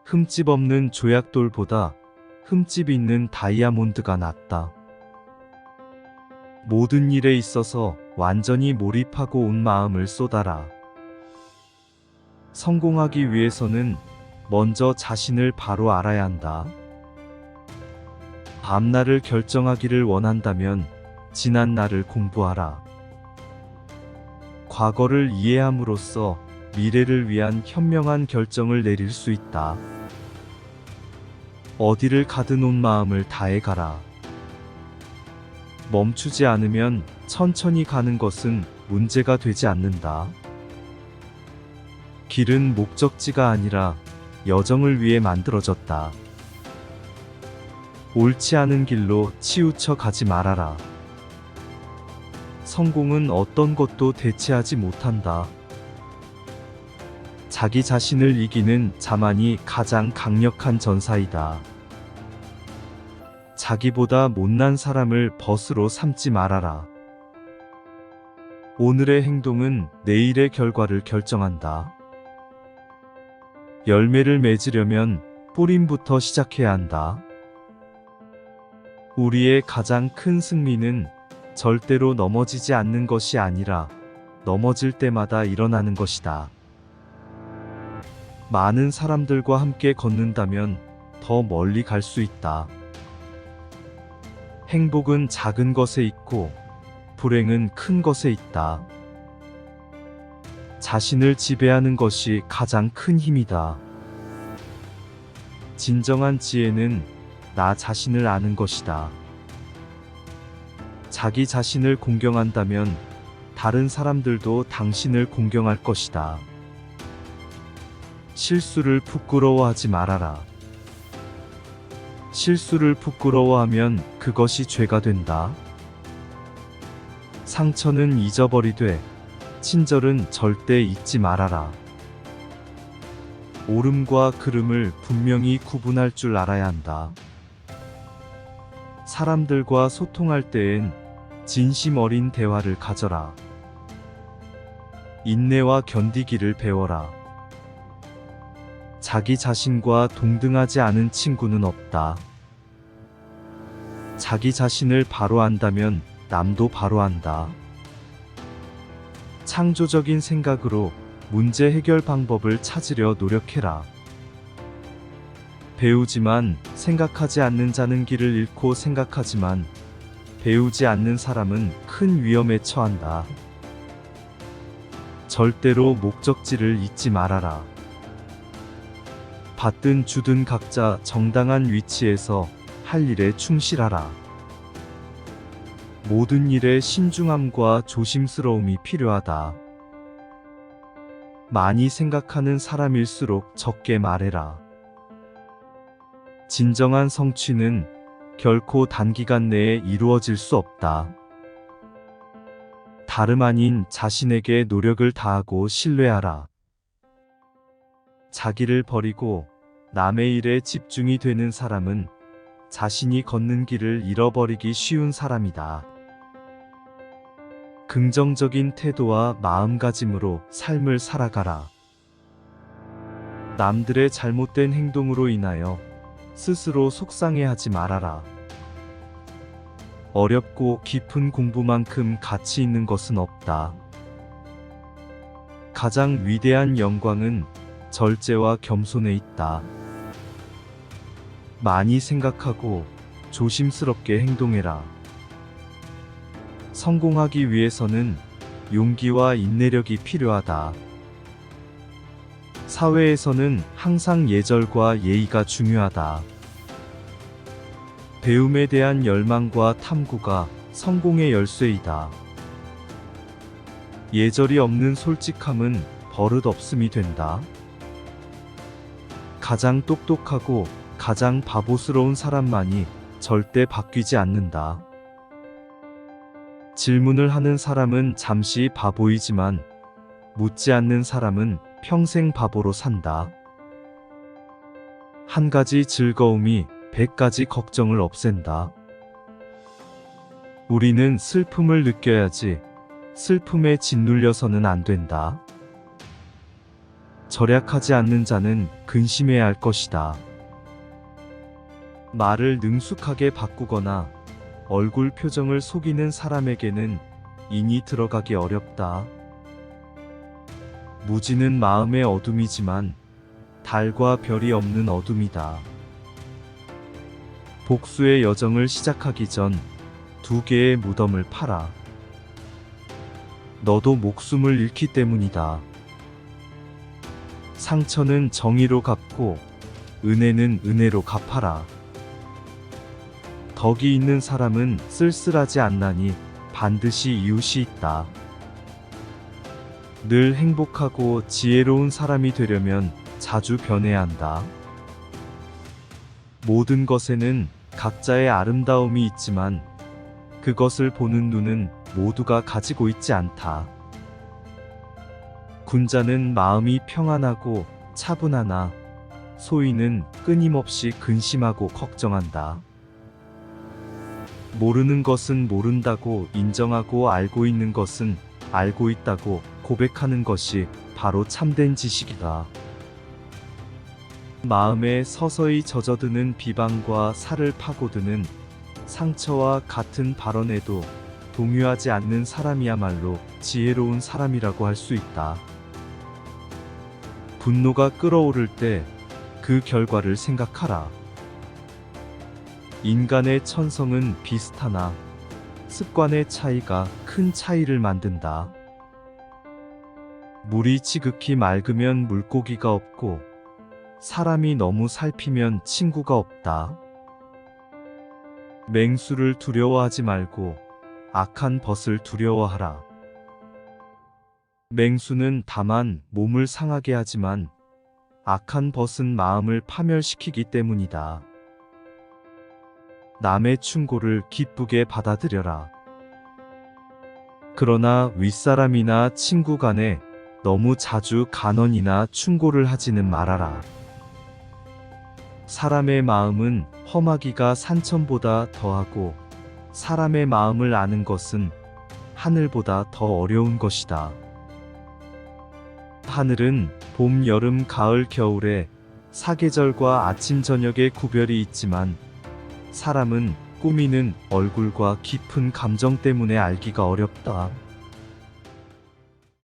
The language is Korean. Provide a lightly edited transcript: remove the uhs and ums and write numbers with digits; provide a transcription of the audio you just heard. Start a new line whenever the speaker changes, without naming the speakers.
흠집 없는 조약돌보다 흠집 있는 다이아몬드가 낫다. 모든 일에 있어서 완전히 몰입하고 온 마음을 쏟아라. 성공하기 위해서는 먼저 자신을 바로 알아야 한다. 앞날을 결정하기를 원한다면 지난 날을 공부하라. 과거를 이해함으로써 미래를 위한 현명한 결정을 내릴 수 있다. 어디를 가든 온 마음을 다해 가라. 멈추지 않으면 천천히 가는 것은 문제가 되지 않는다. 길은 목적지가 아니라 여정을 위해 만들어졌다. 옳지 않은 길로 치우쳐 가지 말아라. 성공은 어떤 것도 대체하지 못한다. 자기 자신을 이기는 자만이 가장 강력한 전사이다. 자기보다 못난 사람을 벗으로 삼지 말아라. 오늘의 행동은 내일의 결과를 결정한다. 열매를 맺으려면 뿌림부터 시작해야 한다. 우리의 가장 큰 승리는 절대로 넘어지지 않는 것이 아니라 넘어질 때마다 일어나는 것이다. 많은 사람들과 함께 걷는다면 더 멀리 갈 수 있다. 행복은 작은 것에 있고 불행은 큰 것에 있다. 자신을 지배하는 것이 가장 큰 힘이다. 진정한 지혜는 나 자신을 아는 것이다. 자기 자신을 공경한다면 다른 사람들도 당신을 공경할 것이다. 실수를 부끄러워하지 말아라. 실수를 부끄러워하면 그것이 죄가 된다. 상처는 잊어버리되 친절은 절대 잊지 말아라. 옳음과 그름을 분명히 구분할 줄 알아야 한다. 사람들과 소통할 때엔 진심 어린 대화를 가져라. 인내와 견디기를 배워라. 자기 자신과 동등하지 않은 친구는 없다. 자기 자신을 바로 안다면 남도 바로 안다. 창조적인 생각으로 문제 해결 방법을 찾으려 노력해라. 배우지만 생각하지 않는 자는 길을 잃고 생각하지만 배우지 않는 사람은 큰 위험에 처한다. 절대로 목적지를 잊지 말아라. 받든 주든 각자 정당한 위치에서 할 일에 충실하라. 모든 일에 신중함과 조심스러움이 필요하다. 많이 생각하는 사람일수록 적게 말해라. 진정한 성취는 결코 단기간 내에 이루어질 수 없다. 다름 아닌 자신에게 노력을 다하고 신뢰하라. 자기를 버리고 남의 일에 집중이 되는 사람은 자신이 걷는 길을 잃어버리기 쉬운 사람이다. 긍정적인 태도와 마음가짐으로 삶을 살아가라. 남들의 잘못된 행동으로 인하여 스스로 속상해하지 말아라. 어렵고 깊은 공부만큼 가치 있는 것은 없다. 가장 위대한 영광은 절제와 겸손에 있다. 많이 생각하고 조심스럽게 행동해라. 성공하기 위해서는 용기와 인내력이 필요하다. 사회에서는 항상 예절과 예의가 중요하다. 배움에 대한 열망과 탐구가 성공의 열쇠이다. 예절이 없는 솔직함은 버릇 없음이 된다. 가장 똑똑하고 가장 바보스러운 사람만이 절대 바뀌지 않는다. 질문을 하는 사람은 잠시 바보이지만 묻지 않는 사람은 평생 바보로 산다. 한 가지 즐거움이 100가지 걱정을 없앤다. 우리는 슬픔을 느껴야지 슬픔에 짓눌려서는 안 된다. 절약하지 않는 자는 근심해야 할 것이다. 말을 능숙하게 바꾸거나 얼굴 표정을 속이는 사람에게는 인이 들어가기 어렵다. 무지는 마음의 어둠이지만 달과 별이 없는 어둠이다. 복수의 여정을 시작하기 전 2개의 무덤을 파라. 너도 목숨을 잃기 때문이다. 상처는 정의로 갚고 은혜는 은혜로 갚아라. 덕이 있는 사람은 쓸쓸하지 않나니 반드시 이웃이 있다. 늘 행복하고 지혜로운 사람이 되려면 자주 변해야 한다. 모든 것에는 각자의 아름다움이 있지만 그것을 보는 눈은 모두가 가지고 있지 않다. 군자는 마음이 평안하고 차분하나 소인은 끊임없이 근심하고 걱정한다. 모르는 것은 모른다고 인정하고 알고 있는 것은 알고 있다고 고백하는 것이 바로 참된 지식이다. 마음에 서서히 젖어드는 비방과 살을 파고드는 상처와 같은 발언에도 동요하지 않는 사람이야말로 지혜로운 사람이라고 할 수 있다. 분노가 끓어오를 때 그 결과를 생각하라. 인간의 천성은 비슷하나 습관의 차이가 큰 차이를 만든다. 물이 지극히 맑으면 물고기가 없고 사람이 너무 살피면 친구가 없다. 맹수를 두려워하지 말고 악한 벗을 두려워하라. 맹수는 다만 몸을 상하게 하지만 악한 벗은 마음을 파멸시키기 때문이다. 남의 충고를 기쁘게 받아들여라. 그러나 윗사람이나 친구 간에 너무 자주 간언이나 충고를 하지는 말아라. 사람의 마음은 험하기가 산천보다 더하고 사람의 마음을 아는 것은 하늘보다 더 어려운 것이다. 하늘은 봄, 여름, 가을, 겨울에 사계절과 아침, 저녁의 구별이 있지만 사람은 꾸미는 얼굴과 깊은 감정 때문에 알기가 어렵다.